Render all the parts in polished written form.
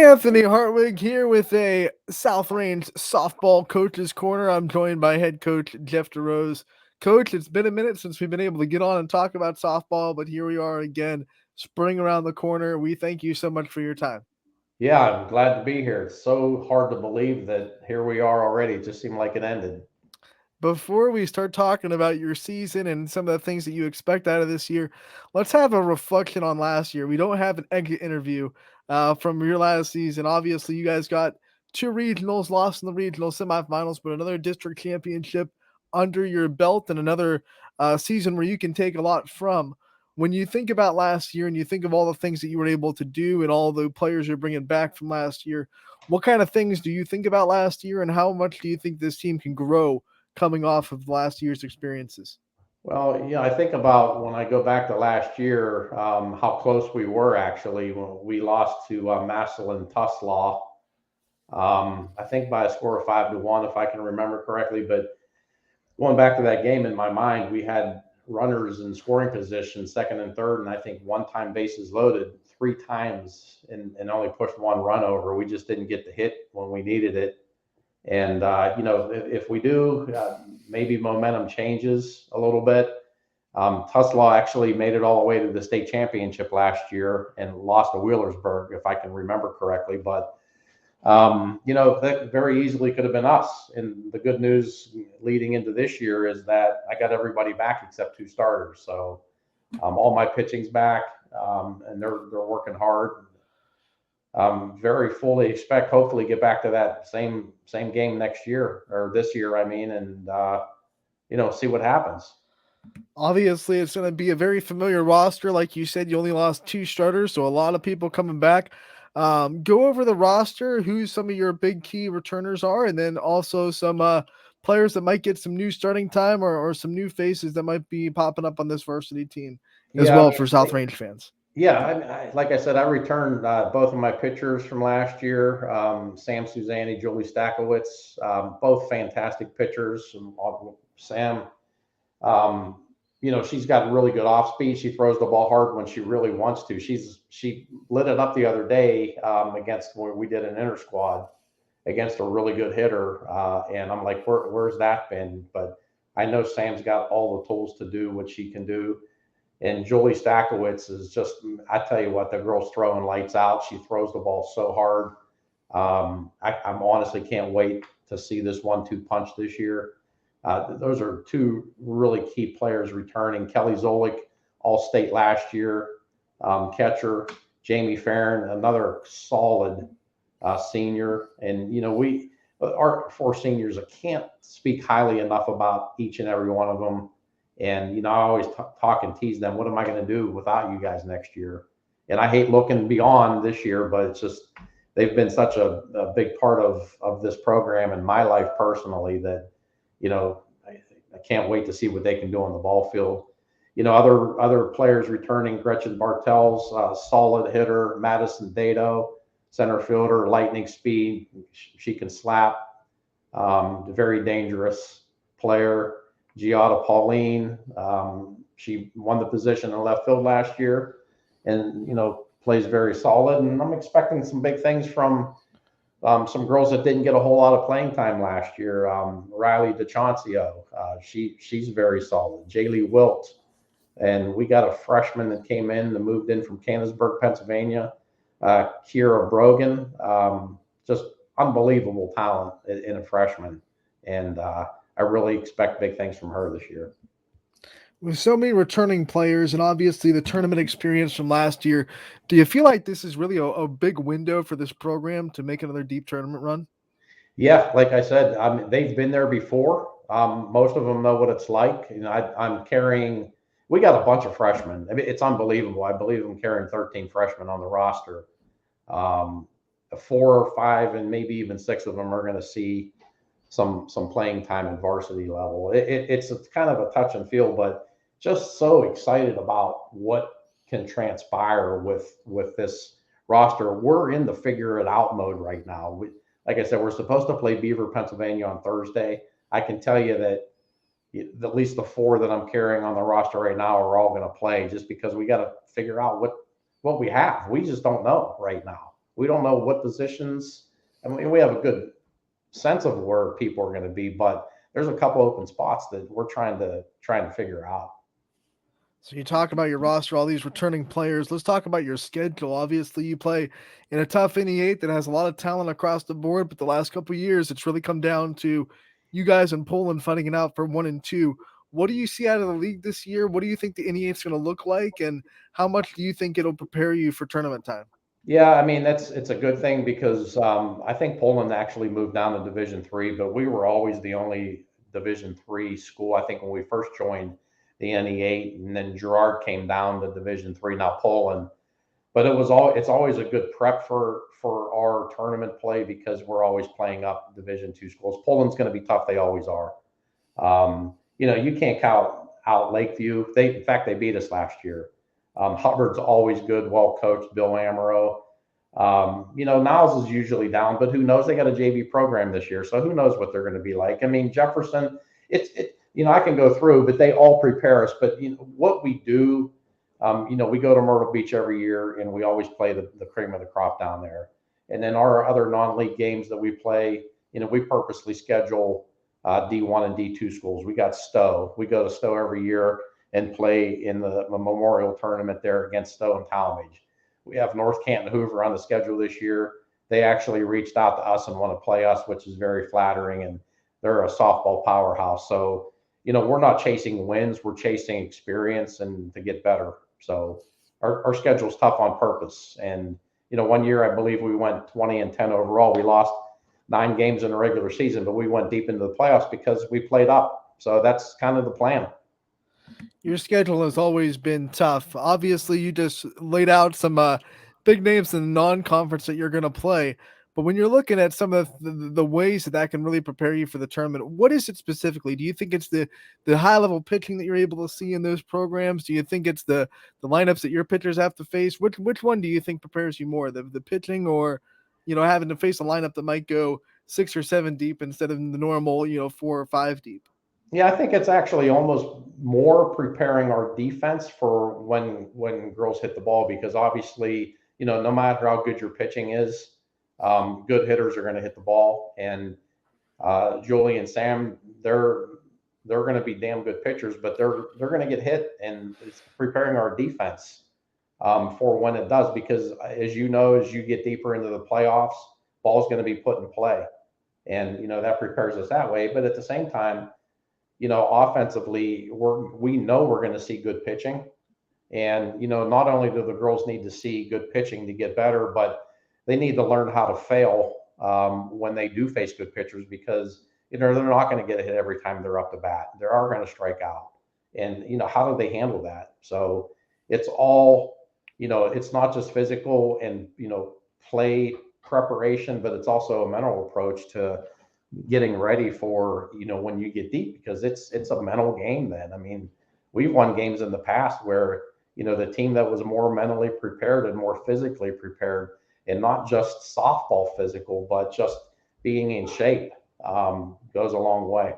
Anthony Hartwig here with a South Range softball coach's corner. I'm joined by head coach Jeff DeRose. Coach, it's been a minute since we've been able to get on and talk about softball, but here we are again, spring around the corner. We thank you so much for your time. Yeah, I'm glad to be here. It's so hard to believe that here we are already. It just seemed like it ended. Before we start talking about your season and some of the things that you expect out of this year, let's have a reflection on last year. We don't have an exit interview from your last season. Obviously, you guys got two regionals, lost in the regional semifinals, but another district championship under your belt and another season where you can take a lot from. When you think about last year and you think of all the things that you were able to do and all the players you're bringing back from last year, what kind of things do you think about last year and how much do you think this team can grow coming off of last year's experiences? Well, I think about when I go back to last year, how close we were actually when we lost to Massillon Tuslaw. I think by a score of 5-1, if I can remember correctly. But going back to that game in my mind, we had runners in scoring position, second and third, and I think one time bases loaded three times and only pushed one run over. We just didn't get the hit when we needed it. And if we do, maybe momentum changes a little bit. Tuslaw actually made it all the way to the state championship last year and lost to Wheelersburg, if I can remember correctly. But that very easily could have been us. And the good news leading into this year is that I got everybody back except two starters. So all my pitching's back, and they're working hard. Very fully expect hopefully get back to that same game next year or this year, I mean, and see what happens. Obviously, it's going to be a very familiar roster. Like you said, you only lost two starters, so a lot of people coming back. Go over the roster, who some of your big key returners are, and then also some players that might get some new starting time or some new faces that might be popping up on this varsity team as Yeah, well for South Range fans. yeah. Like I said, I returned both of my pitchers from last year. Sam Suzanne, Julie Stakowitz, both fantastic pitchers. Sam, um, she's got really good off speed. She throws the ball hard when she really wants to. She lit it up the other day against where we did an inter squad against a really good hitter, and I'm like, where's that been? But I know Sam's got all the tools to do what she can do. And Julie Stakowitz is just, I tell you what, the girl's throwing lights out. She throws the ball so hard. I'm honestly can't wait to see this 1-2 punch this year. Those are two really key players returning. Kelly Zolik, all state last year, catcher. Jamie Farron, another solid senior. And, our four seniors, I can't speak highly enough about each and every one of them. And, I always talk and tease them, what am I going to do without you guys next year? And I hate looking beyond this year, but it's just, they've been such a big part of this program and my life personally that, I can't wait to see what they can do on the ball field. Other players returning, Gretchen Bartels, solid hitter, Madison Dado, center fielder, lightning speed. She can slap, very dangerous player. Giada Pauline, she won the position in left field last year and, plays very solid. And I'm expecting some big things from some girls that didn't get a whole lot of playing time last year. Riley DeChancio, she's very solid. Jaylee Wilt, and we got a freshman that came in that moved in from Canonsburg, Pennsylvania, Kira Brogan, just unbelievable talent in a freshman. And I really expect big things from her this year. With so many returning players and obviously the tournament experience from last year, do you feel like this is really a big window for this program to make another deep tournament run? Yeah, like I said, they've been there before. Most of them know what it's like. I'm carrying. We got a bunch of freshmen. I mean, it's unbelievable. I believe I'm carrying 13 freshmen on the roster. Um, Four or five, and maybe even six of them are going to see some playing time at varsity level. It's kind of a touch and feel, but just so excited about what can transpire with this roster. We're in the figure it out mode right now. Like I said, we're supposed to play Beaver, Pennsylvania on Thursday. I can tell you that at least the four that I'm carrying on the roster right now are all going to play just because we got to figure out what we have. We just don't know right now. We don't know what positions. I mean, we have a good sense of where people are going to be, but there's a couple open spots that we're trying to figure out. So you talk about your roster, all these returning players. Let's talk about your schedule. Obviously, you play in a tough NE8 that has a lot of talent across the board, but the last couple of years, it's really come down to you guys in Poland fighting it out for 1 and 2. What do you see out of the league this year? What do you think the NE8 is going to look like, and how much do you think it'll prepare you for tournament time? Yeah, I mean it's a good thing because I think Poland actually moved down to Division 3, but we were always the only Division 3 school. I think when we first joined the NE8, and then Gerard came down to Division 3, now Poland. But it's always a good prep for our tournament play because we're always playing up Division 2 schools. Poland's going to be tough; they always are. You can't count out Lakeview. In fact, they beat us last year. Hubbard's always good, well coached. Bill Amaro. Niles is usually down, but who knows? They got a JV program this year, so who knows what they're going to be like. I mean, Jefferson. I can go through, but they all prepare us. But what we do, we go to Myrtle Beach every year, and we always play the cream of the crop down there. And then our other non-league games that we play, we purposely schedule D1 and D2 schools. We got Stowe. We go to Stowe every year and play in the memorial tournament there against Stowe and Talmadge. We have North Canton Hoover on the schedule this year. They actually reached out to us and want to play us, which is very flattering. And they're a softball powerhouse. So, we're not chasing wins. We're chasing experience and to get better. So our schedule's tough on purpose. And, one year I believe we went 20-10 overall. We lost 9 games in the regular season, but we went deep into the playoffs because we played up. So that's kind of the plan. Your schedule has always been tough. Obviously, you just laid out some big names in the non-conference that you're going to play. But when you're looking at some of the ways that can really prepare you for the tournament, what is it specifically? Do you think it's the high level pitching that you're able to see in those programs? Do you think it's the lineups that your pitchers have to face? Which one do you think prepares you more, the pitching, or having to face a lineup that might go 6 or 7 deep instead of the normal 4 or 5 deep? Yeah, I think it's actually almost more preparing our defense for when girls hit the ball because obviously, no matter how good your pitching is, good hitters are going to hit the ball. And Julie and Sam, they're going to be damn good pitchers, but they're going to get hit, and it's preparing our defense for when it does. Because as you know, as you get deeper into the playoffs, ball's going to be put in play, and that prepares us that way. But at the same time, offensively, we know we're going to see good pitching. And, not only do the girls need to see good pitching to get better, but they need to learn how to fail when they do face good pitchers because, they're not going to get a hit every time they're up to bat. They are going to strike out. And, how do they handle that? So it's all, it's not just physical and, play preparation, but it's also a mental approach to getting ready for when you get deep because it's a mental game then. I mean, we've won games in the past where the team that was more mentally prepared and more physically prepared and not just softball physical but just being in shape goes a long way.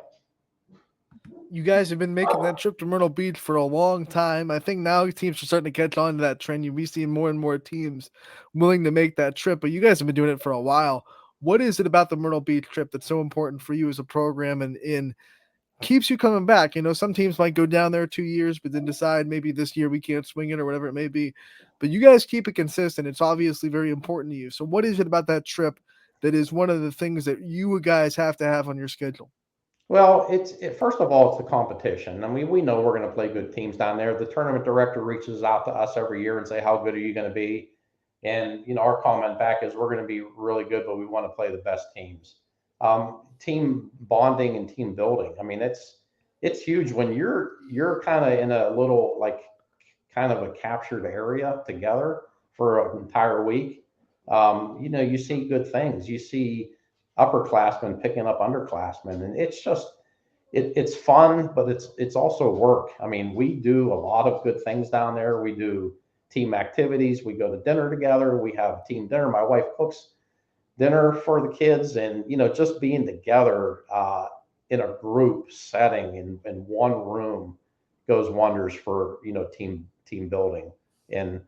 You guys have been making that trip to Myrtle Beach for a long time. I think now teams are starting to catch on to that trend. You'll be seeing more and more teams willing to make that trip, but you guys have been doing it for a while. What is it about the Myrtle Beach trip that's so important for you as a program and in keeps you coming back? Some teams might go down there 2 years, but then decide maybe this year we can't swing it or whatever it may be. But you guys keep it consistent. It's obviously very important to you. So what is it about that trip that is one of the things that you guys have to have on your schedule? Well, first of all, it's the competition. I mean, we know we're going to play good teams down there. The tournament director reaches out to us every year and say, "How good are you going to be?" And our comment back is, "We're going to be really good, but we want to play the best teams." Team bonding and team building. I mean, it's huge when you're kind of in a little like kind of a captured area together for an entire week. You see good things. You see upperclassmen picking up underclassmen, and it's fun, but it's also work. I mean, we do a lot of good things down there. We do team activities. We go to dinner together. We have team dinner. My wife cooks dinner for the kids, and just being together in a group setting in one room goes wonders for team building. And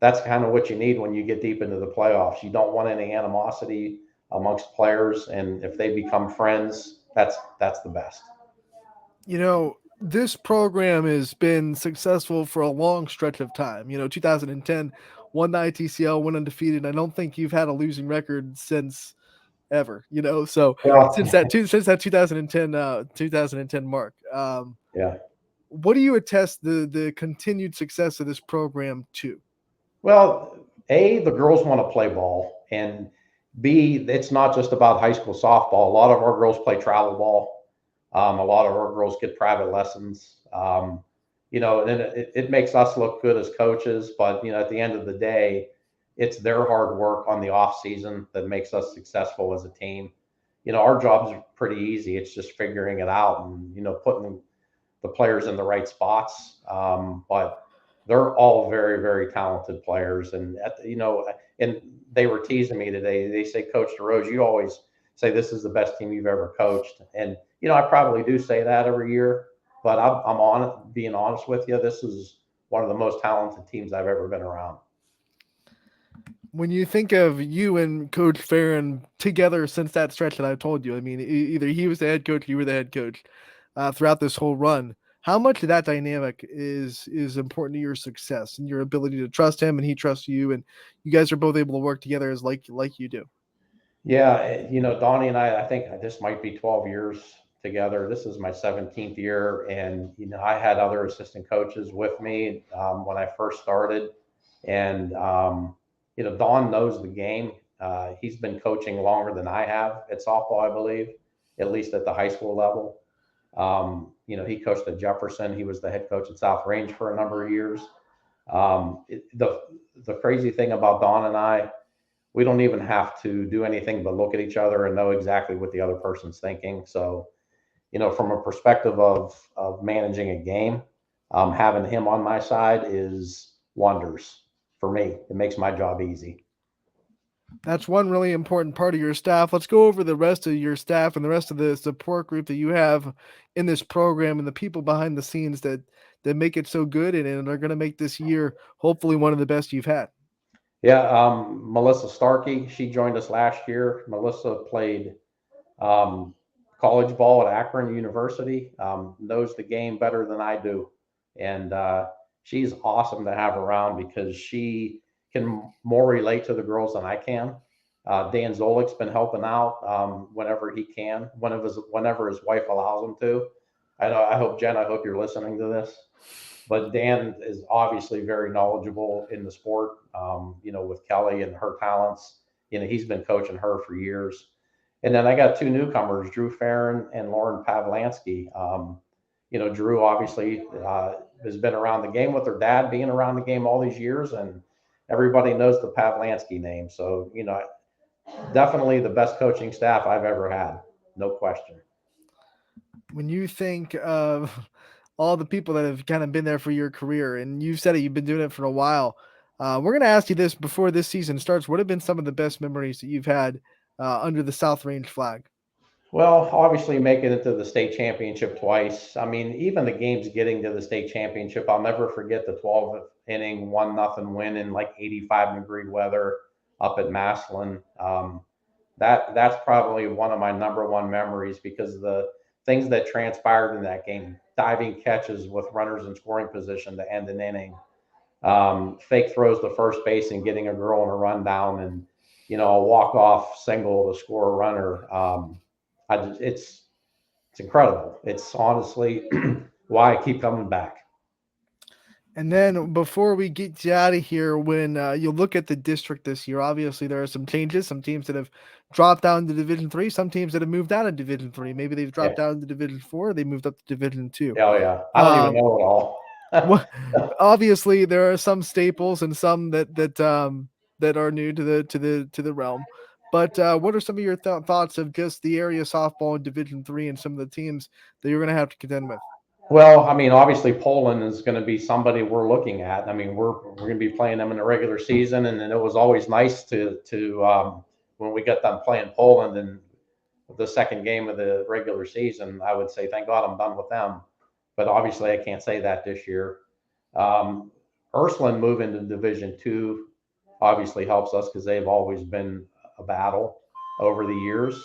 that's kind of what you need when you get deep into the playoffs. You don't want any animosity amongst players, and if they become friends, that's the best. This program has been successful for a long stretch of time. 2010 won the ITCL, went undefeated. I don't think you've had a losing record since ever. So Well, since that 2010 mark. yeah. What do you attest the continued success of this program to? Well, A, the girls want to play ball, and B, it's not just about high school softball. A lot of our girls play travel ball. A lot of our girls get private lessons. And it makes us look good as coaches, but at the end of the day, it's their hard work on the off season that makes us successful as a team. Our job's pretty easy. It's just figuring it out and putting the players in the right spots. But they're all very, very talented players. And they were teasing me today. They say, Coach DeRose, you always say this is the best team you've ever coached. And, I probably do say that every year, but I'm on being honest with you. This is one of the most talented teams I've ever been around. When you think of you and Coach Farron together since that stretch that I told you, I mean, either he was the head coach, you were the head coach throughout this whole run. How much of that dynamic is important to your success and your ability to trust him and he trusts you, and you guys are both able to work together as like you do? Yeah, Donnie and I think this might be 12 years together. This is my 17th year. And, I had other assistant coaches with me when I first started. And, Don knows the game. He's been coaching longer than I have at softball, I believe, at least at the high school level. He coached at Jefferson. He was the head coach at South Range for a number of years. The crazy thing about Don and I, we don't even have to do anything but look at each other and know exactly what the other person's thinking. So, from a perspective of managing a game, having him on my side is wonders for me. It makes my job easy. That's one really important part of your staff. Let's go over the rest of your staff and the rest of the support group that you have in this program and the people behind the scenes that make it so good and are going to make this year hopefully one of the best you've had. Yeah, Melissa Starkey, she joined us last year. Melissa played um, college ball at Akron University, knows the game better than I do. And she's awesome to have around because she can more relate to the girls than I can. Dan Zolik's been helping out whenever he can, whenever his wife allows him to. I hope, Jen, I hope you're listening to this. But Dan is obviously very knowledgeable in the sport, with Kelly and her talents. He's been coaching her for years. And then I got two newcomers, Drew Farron and Lauren Pavlansky. Drew obviously has been around the game with her dad being around the game all these years, and everybody knows the Pavlansky name. So, definitely the best coaching staff I've ever had, no question. When you think of all the people that have kind of been there for your career, and you've said it, you've been doing it for a while. We're going to ask you this before this season starts. What have been some of the best memories that you've had under the South Range flag? Well, obviously making it to the state championship twice. I mean, even the games getting to the state championship, I'll never forget the 12th inning, 1-0 win in like 85-degree weather up at Maslin. That's probably one of my number one memories because the things that transpired in that game, diving catches with runners in scoring position to end an inning, fake throws to first base and getting a girl in a rundown, and a walk off single to score a runner. It's incredible. It's honestly why I keep coming back. And then before we get you out of here, when you look at the district this year, obviously there are some changes. Some teams that have dropped down to Division 3, some teams that have moved down to Division 3. Maybe they've Yeah. dropped down to Division 4, they moved up to Division 2. Oh yeah. I don't even Um, know it all. what obviously there are some staples and some that are new to the realm. But what are some of your thoughts of just the area softball in Division 3 and some of the teams that you're going to have to contend with? Well, I mean, obviously Poland is going to be somebody we're looking at. I mean, we're going to be playing them in the regular season, and then it was always nice to when we got done playing Poland and the second game of the regular season, I would say, thank God I'm done with them. But obviously, I can't say that this year. Um, Ursuline moving to Division 2 obviously helps us because they've always been a battle over the years.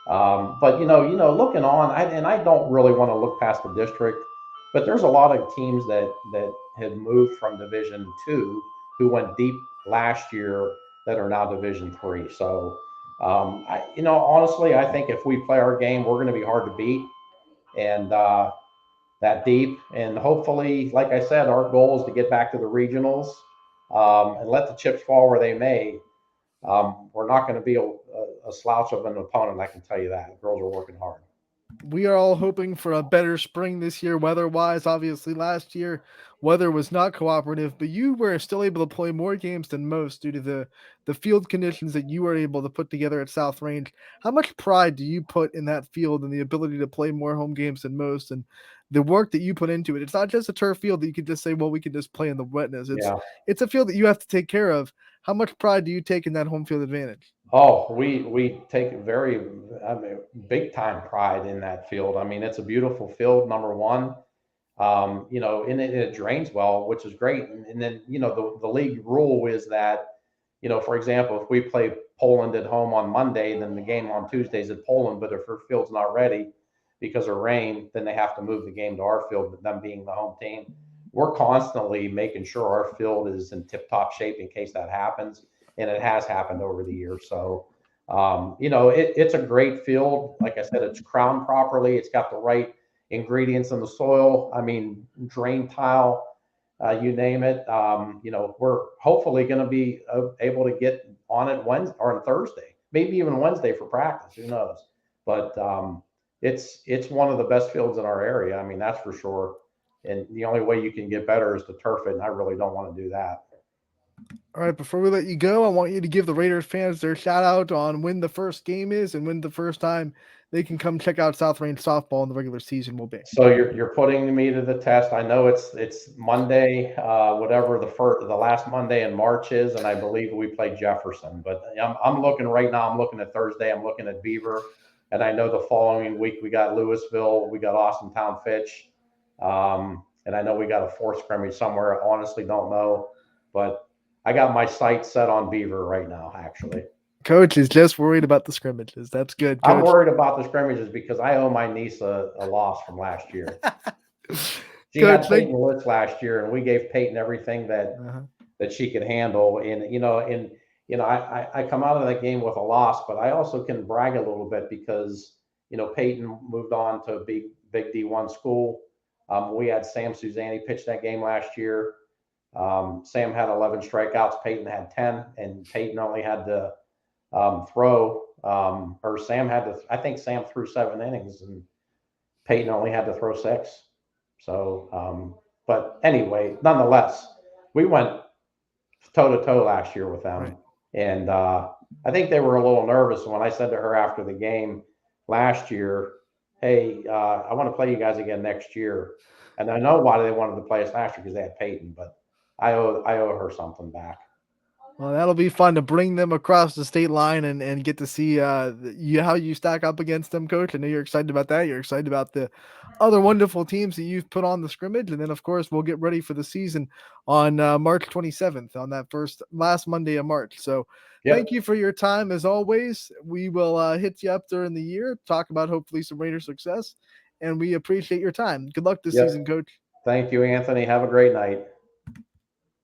But looking on, and I don't really want to look past the district, but there's a lot of teams that had moved from Division 2 who went deep last year that are now Division 3. So, honestly, I think if we play our game, we're going to be hard to beat, and that deep. And hopefully, like I said, our goal is to get back to the regionals and let the chips fall where they may. We're not going to be a slouch of an opponent, I can tell you that. The girls are working hard. We are all hoping for a better spring this year, weather wise. Obviously, last year, weather was not cooperative, but you were still able to play more games than most due to the field conditions that you were able to put together at South Range. How much pride do you put in that field and the ability to play more home games than most and the work that you put into it? It's not just a turf field that you can just say, well, we can just play in the wetness. Yeah. It's a field that you have to take care of. How much pride do you take in that home field advantage? Oh, we take very, I mean, big time pride in that field. I mean, it's a beautiful field, number one. And it drains well, which is great. And then, the league rule is that, for example, if we play Poland at home on Monday, then the game on Tuesday's at Poland. But if her field's not ready because of rain, then they have to move the game to our field, them being the home team. We're constantly making sure our field is in tip top shape in case that happens. And it has happened over the years. So, it's a great field. Like I said, it's crowned properly. It's got the right ingredients in the soil. I mean, drain tile, you name it. We're hopefully going to be able to get on it Wednesday or on Thursday, maybe even Wednesday for practice. Who knows? But it's one of the best fields in our area. I mean, that's for sure. And the only way you can get better is to turf it, and I really don't want to do that. All right, before we let you go, I want you to give the Raiders fans their shout out on when the first game is and when the first time they can come check out South Range softball in the regular season will be. So you're putting me to the test. I know it's Monday, whatever the last Monday in March is, and I believe we play Jefferson. But I'm looking right now. I'm looking at Thursday. I'm looking at Beaver, and I know the following week we got Louisville, we got Austin Town Fitch, and I know we got a fourth scrimmage somewhere. I honestly don't know, but I got my sights set on Beaver right now. Actually, Coach is just worried about the scrimmages. That's good, I'm Coach. worried about the scrimmages because I owe my niece a loss from last year. She Coach, had Peyton Lutz last year, and we gave Peyton everything that she could handle. And I come out of that game with a loss, but I also can brag a little bit because Peyton moved on to a big D1 school. We had Sam Suzanne pitch that game last year. Sam had 11 strikeouts. Peyton had 10, and Peyton only had to throw. Or Sam had to. I think Sam threw 7 innings, and Peyton only had to throw 6. So, but anyway, nonetheless, we went toe to toe last year with them, right. And I think they were a little nervous when I said to her after the game last year, "Hey, I want to play you guys again next year." And I know why they wanted to play us last year because they had Peyton, but I owe her something back. Well, that'll be fun to bring them across the state line and get to see how you stack up against them, Coach. I know you're excited about that. You're excited about the other wonderful teams that you've put on the scrimmage, and then of course we'll get ready for the season on March 27th on that last Monday of March. So thank Yep, you for your time as always. We will hit you up during the year, talk about hopefully some Raider success, and we appreciate your time. Good luck this yep. season, Coach. Thank you, Anthony. Have a great night.